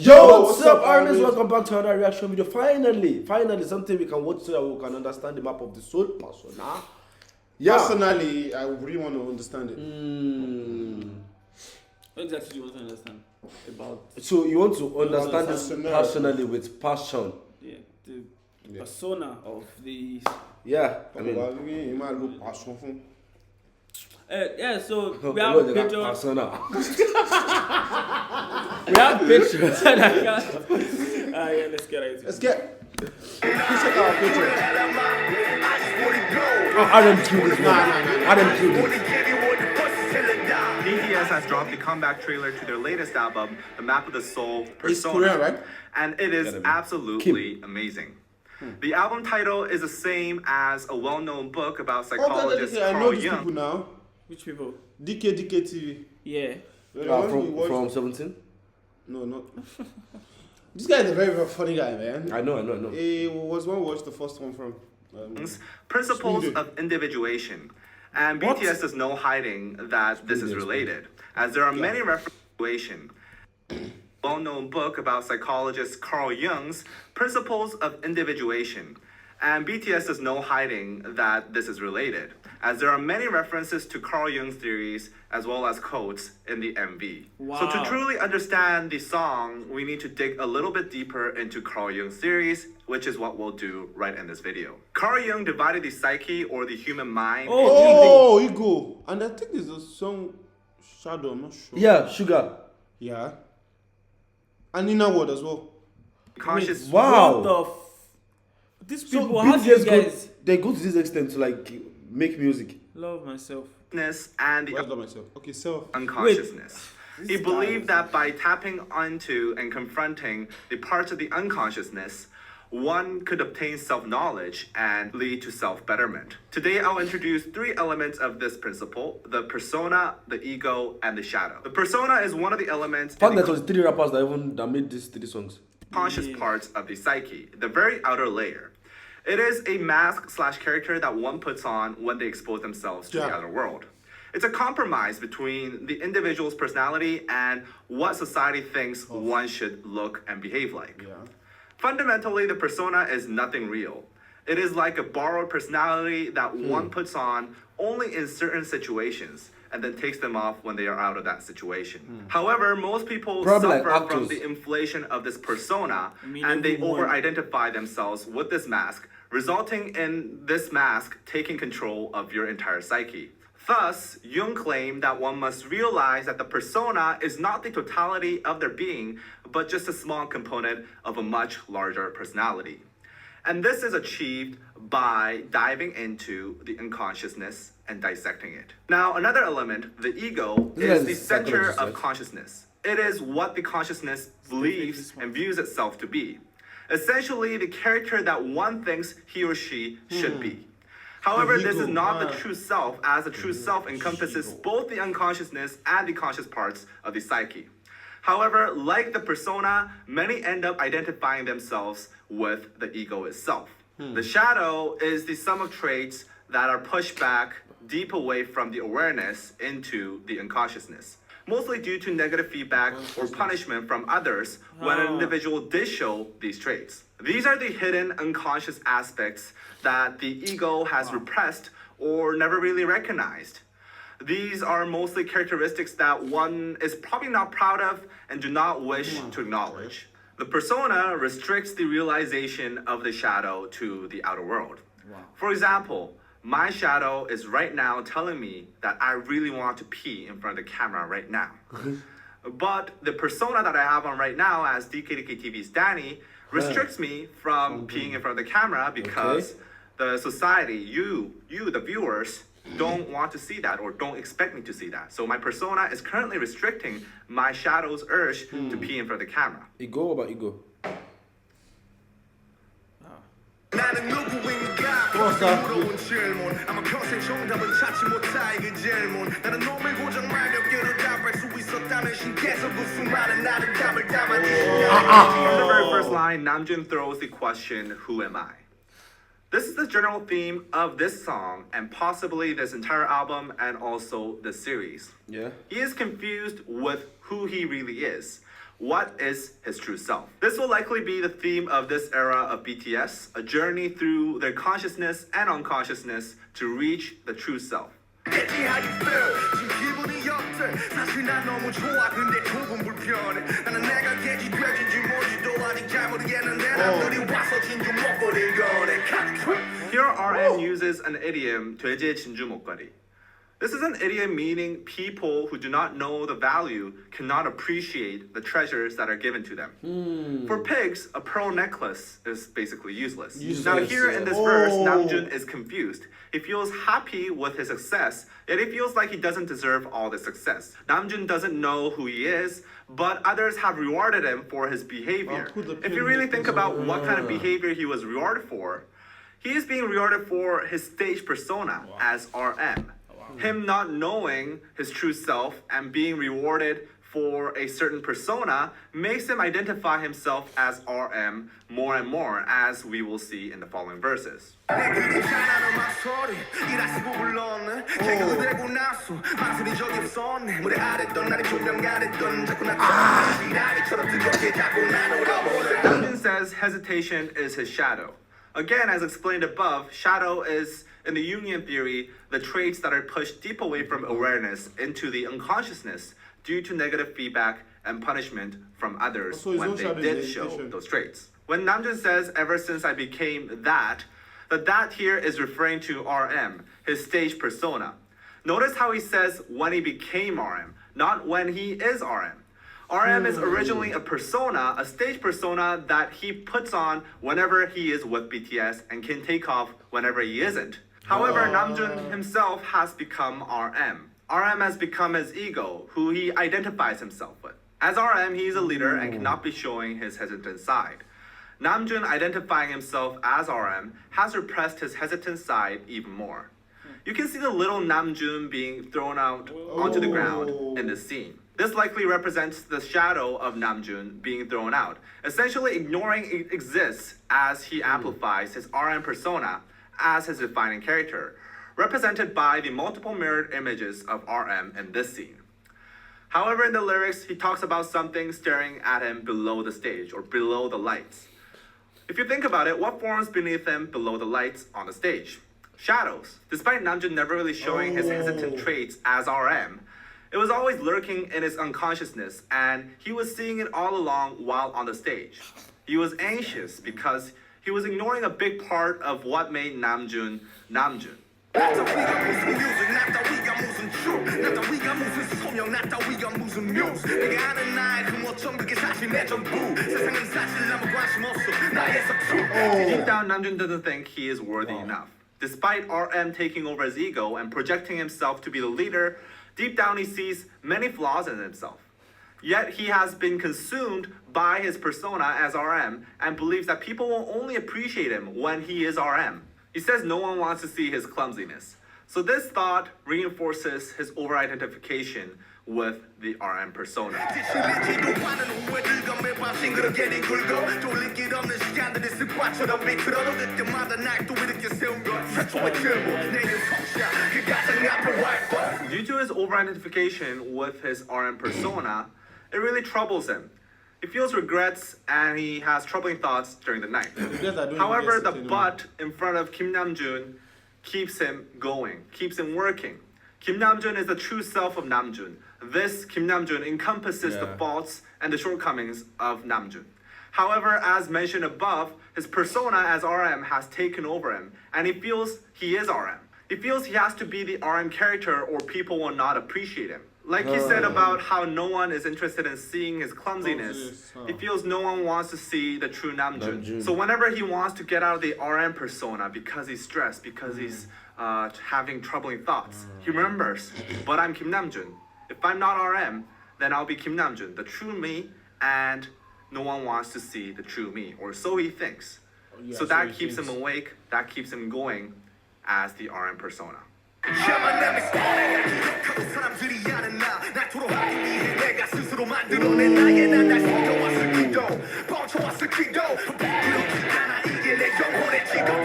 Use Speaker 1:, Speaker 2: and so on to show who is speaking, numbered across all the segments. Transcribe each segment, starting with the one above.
Speaker 1: Yo, what's up, Armies? Welcome back to another reaction video. Finally, something we can watch so that we can understand the map of the soul persona.
Speaker 2: Yeah. Personally, I really want to understand it.
Speaker 3: What exactly do you want to understand about?
Speaker 1: So you want to understand this personally with passion.
Speaker 3: Yeah, the persona of the.
Speaker 1: Yeah, I mean.
Speaker 3: Yeah, so we have pictures.
Speaker 1: Persona.
Speaker 3: We have pictures. Yeah, let's get it.
Speaker 2: Let's get. Please check our picture.
Speaker 1: Oh, Adam killed this one. Adam killed it.
Speaker 4: BTS has dropped the comeback trailer to their latest album, The Map of the Soul Persona.
Speaker 2: It's Korean, right?
Speaker 4: And it is absolutely amazing. The album title is the same as a well-known book about psychologist
Speaker 2: I know
Speaker 4: Carl
Speaker 2: these people
Speaker 4: Jung.
Speaker 2: now.
Speaker 3: Which people?
Speaker 2: DK TV.
Speaker 3: Yeah.
Speaker 1: From 17?
Speaker 2: No, not. This guy is a very, very funny guy, man.
Speaker 1: I know.
Speaker 2: He was one we watched the first one from.
Speaker 4: Principles
Speaker 2: Sweden.
Speaker 4: of individuation. And BTS is no hiding that this is related, as there are many references to individuation. Well-known book about psychologist Carl Jung's Principles of Individuation. And BTS is no hiding that this is related, as there are many references to Carl Jung's theories as well as quotes in the MV.
Speaker 3: Wow.
Speaker 4: So to truly understand the song, we need to dig a little bit deeper into Carl Jung's theories, which is what we'll do right in this video. Carl Jung divided the psyche or the human mind.
Speaker 2: Oh, ego. And I think there's a song, Shadow, I'm not sure.
Speaker 1: Yeah, Sugar.
Speaker 2: Yeah. And inner word as well.
Speaker 4: Conscious.
Speaker 1: Wow.
Speaker 3: What the these people,
Speaker 1: So
Speaker 3: how do you
Speaker 1: BTS
Speaker 3: guys
Speaker 1: they go to this extent to like make music.
Speaker 3: love myself?
Speaker 4: And the
Speaker 2: Where's that myself? Okay, self.
Speaker 4: unconsciousness.
Speaker 3: Wait.
Speaker 4: He believed that by tapping onto and confronting the parts of the unconsciousness, one could obtain self-knowledge and lead to self-betterment. Today, I'll introduce three elements of this principle: the persona, the ego, and the shadow. The persona is one of the elements in
Speaker 1: Fact
Speaker 4: the
Speaker 1: that was 3 rappers that made these 3 songs.
Speaker 4: conscious parts of the psyche, the very outer layer. It is a mask / character that one puts on when they expose themselves to the outer world. It's a compromise between the individual's personality and what society thinks one should look and behave like. Fundamentally, the persona is nothing real. It is like a borrowed personality that one puts on only in certain situations and then takes them off when they are out of that situation. However, most people
Speaker 1: Probably like
Speaker 4: suffer from
Speaker 1: actors.
Speaker 4: the inflation of this persona
Speaker 3: mean,
Speaker 4: and they
Speaker 3: everyone-
Speaker 4: over-identify themselves with this mask, resulting in this mask taking control of your entire psyche. Thus, Jung claimed that one must realize that the persona is not the totality of their being, but just a small component of a much larger personality. And this is achieved by diving into the unconsciousness and dissecting it. Now, another element, the ego,
Speaker 1: This
Speaker 4: is the
Speaker 1: is
Speaker 4: center
Speaker 1: psychologist,
Speaker 4: of
Speaker 1: right?
Speaker 4: consciousness. It is what the consciousness believes and views itself to be. Essentially, the character that one thinks he or she should be. However, this is not the true self, as the true self encompasses both the unconsciousness and the conscious parts of the psyche. However, like the persona, many end up identifying themselves with the ego itself. The shadow is the sum of traits that are pushed back deep away from the awareness into the unconsciousness, mostly due to negative feedback or punishment from others when an individual did show these traits. These are the hidden unconscious aspects that the ego has repressed or never really recognized. These are mostly characteristics that one is probably not proud of and do not wish to acknowledge. The persona restricts the realization of the shadow to the outer world. For example, my shadow is right now telling me that I really want to pee in front of the camera right now. But the persona that I have on right now as DKDKTV's Danny restricts me from peeing in front of the camera because the society, you, the viewers, don't want to see that or don't expect me to see that. So my persona is currently restricting my shadow's urge to pee in front of the camera.
Speaker 1: Ego about ego.
Speaker 5: 나는 누구인가 부러운 질문 아마 평생 정답은 찾지 못할 그 질문 나는 놈을 고정 말 몇 개로 답할 수 있었다면 신께서 그 수많은 나를 답을
Speaker 4: From the very first line, Namjoon throws the question, who am I? This is the general theme of this song and possibly this entire album and also the series.
Speaker 1: Yeah.
Speaker 4: He is confused with who he really is. What is his true self? This will likely be the theme of this era of BTS, a journey through their consciousness and unconsciousness to reach the true self.
Speaker 5: Get me how you feel 지금 기분이 역대 사실 난 너무 좋아 근데 조금 불편해 나는 내가 개집혀진지 뭔지도 아직 잘 모르겠는데 남들이 와서 진주 목걸이를 꺼내
Speaker 4: Here RM uses an idiom 돼지의 진주 목걸이. This is an idiom meaning people who do not know the value cannot appreciate the treasures that are given to them. For pigs, a pearl necklace is basically useless. Now here in this verse, Namjoon is confused. He feels happy with his success, yet he feels like he doesn't deserve all the success. Namjoon doesn't know who he is, but others have rewarded him for his behavior. If you really think about what kind of behavior he was rewarded for, he is being rewarded for his stage persona as RM. Him not knowing his true self and being rewarded for a certain persona makes him identify himself as RM more and more, as we will see in the following verses. Namjoon says hesitation is his shadow. Again, as explained above, shadow is, in the Jungian theory, the traits that are pushed deep away from awareness into the unconsciousness due to negative feedback and punishment from others when they did show those traits. When Namjoon says, ever since I became that, the that here is referring to RM, his stage persona. Notice how he says when he became RM, not when he is RM. RM is originally a persona, a stage persona that he puts on whenever he is with BTS and can take off whenever he isn't. However, Namjoon himself has become RM. RM has become his ego, who he identifies himself with. As RM, he is a leader and cannot be showing his hesitant side. Namjoon, identifying himself as RM, has repressed his hesitant side even more. You can see the little Namjoon being thrown out onto the ground in this scene. This likely represents the shadow of Namjoon being thrown out, essentially ignoring it exists as he amplifies his RM persona as his defining character, represented by the multiple mirrored images of RM in this scene. However, in the lyrics, he talks about something staring at him below the stage or below the lights. If you think about it, what forms beneath him below the lights on the stage? Shadows. Despite Namjoon never really showing his hesitant traits as RM, it was always lurking in his unconsciousness, and he was seeing it all along while on the stage. He was anxious because he was ignoring a big part of what made Namjoon Namjoon. Deep down, Namjoon doesn't think he is worthy enough. Despite RM taking over his ego and projecting himself to be the leader, deep down he sees many flaws in himself. Yet he has been consumed by his persona as RM and believes that people will only appreciate him when he is RM. He says no one wants to see his clumsiness. So this thought reinforces his over-identification with the RM persona. Due to his over-identification with his RM persona, it really troubles him. He feels regrets and he has troubling thoughts during the night. However, the but in front of Kim Namjoon keeps him going, keeps him working. Kim Namjoon is the true self of Namjoon. This Kim Namjoon encompasses the faults and the shortcomings of Namjoon. However, as mentioned above, his persona as RM has taken over him, and he feels he is RM. He feels he has to be the RM character or people will not appreciate him. Like he said about how no one is interested in seeing his clumsiness, he feels no one wants to see the true Namjoon. So whenever he wants to get out of the RM persona because he's stressed, because he's having troubling thoughts, he remembers, but I'm Kim Namjoon. If I'm not RM, then I'll be Kim Namjoon, the true me, and no one wants to see the true me, or so he thinks. So that keeps him awake, that keeps him going as the RM persona.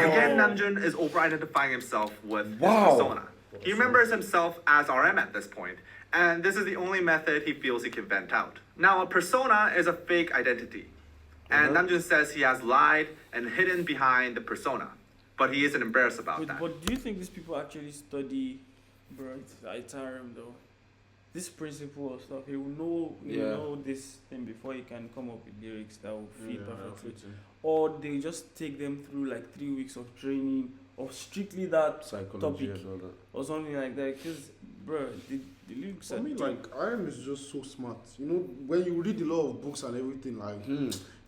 Speaker 4: Again, Namjoon is over-identifying himself with his persona. He remembers himself as RM at this point, and this is the only method he feels he can vent out. Now, a persona is a fake identity, and Namjoon says he has lied and hidden behind the persona, but he isn't embarrassed about that.
Speaker 3: But do you think these people actually study, bro? It's RM though. This principle or stuff, he will know, this thing before he can come up with lyrics that will fit perfectly. Or they just take them through like 3 weeks of training of strictly that
Speaker 1: Psychology
Speaker 3: topic
Speaker 1: and all that.
Speaker 3: or something like that. Because, bro, the lyrics
Speaker 2: For
Speaker 3: are
Speaker 2: me,
Speaker 3: deep.
Speaker 2: like, RM is just so smart. You know, when you read a lot of books and everything, like,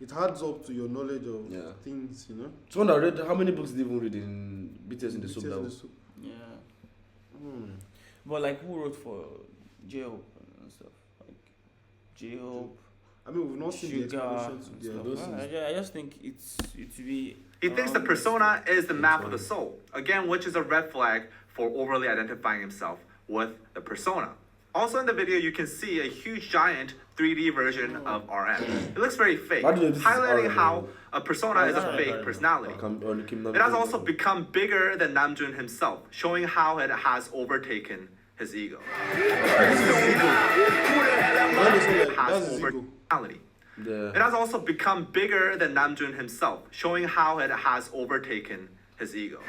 Speaker 2: it adds up to your knowledge of things, you know.
Speaker 1: Someone that read, how many books did you even read in BTS in the Soup?
Speaker 2: BTS in
Speaker 1: That
Speaker 2: the Soup.
Speaker 3: Yeah. But like, who wrote for J-Hope and stuff? Like, J-Hope.
Speaker 2: I mean, we've not seen the
Speaker 3: Sugar
Speaker 2: explanation
Speaker 3: and
Speaker 2: to
Speaker 3: stuff.
Speaker 2: those
Speaker 3: I just think it to be.
Speaker 4: He thinks the persona is the map of the soul, again, which is a red flag for overly identifying himself with the persona. Also in the video, you can see a huge giant 3D version of RM. It looks very fake, highlighting how a persona is a fake personality. It has also become bigger than Namjoon himself, showing how it has overtaken his ego.
Speaker 2: That's his ego.
Speaker 4: It has also become bigger than Namjoon himself, showing how it has overtaken his ego.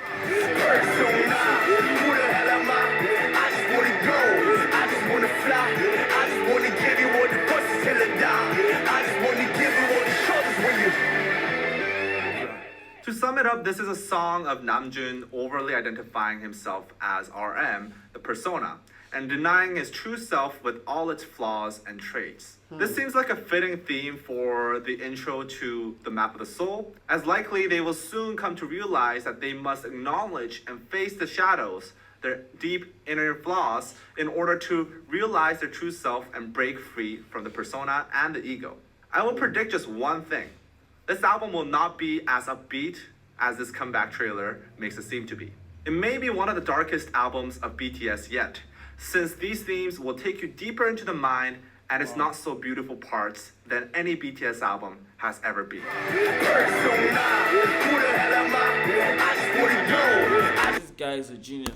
Speaker 4: To sum it up, this is a song of Namjoon overly identifying himself as RM, the persona, and denying his true self with all its flaws and traits. This seems like a fitting theme for the intro to The Map of the Soul, as likely they will soon come to realize that they must acknowledge and face the shadows, their deep inner flaws, in order to realize their true self and break free from the persona and the ego. I will predict just one thing. This album will not be as upbeat as this comeback trailer makes it seem to be. It may be one of the darkest albums of BTS yet, since these themes will take you deeper into the mind and its not so beautiful parts than any BTS album has ever been.
Speaker 3: This guy is a genius.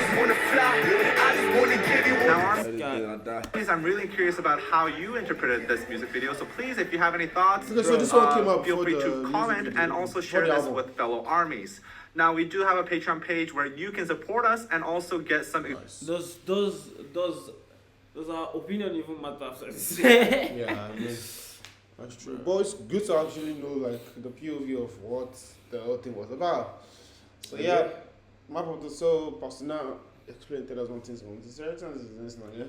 Speaker 4: Now, please, I'm really curious about how you interpreted this music video. So please, if you have any thoughts,
Speaker 2: Okay, so this one came up
Speaker 4: feel
Speaker 2: before
Speaker 4: free
Speaker 2: the
Speaker 4: to
Speaker 2: music
Speaker 4: comment
Speaker 2: video,
Speaker 4: and also
Speaker 2: before
Speaker 4: share
Speaker 2: the
Speaker 4: this
Speaker 2: album.
Speaker 4: with fellow armies. Now, we do have a Patreon page where you can support us and also get some.
Speaker 3: Does our opinion even matter after this?
Speaker 2: Yeah, I mean, that's true. But it's good to actually know, like, the POV of what the whole thing was about. So, yeah, Map of the Soul, Pastor now explain, tell us one thing. So, this is the next one, yeah?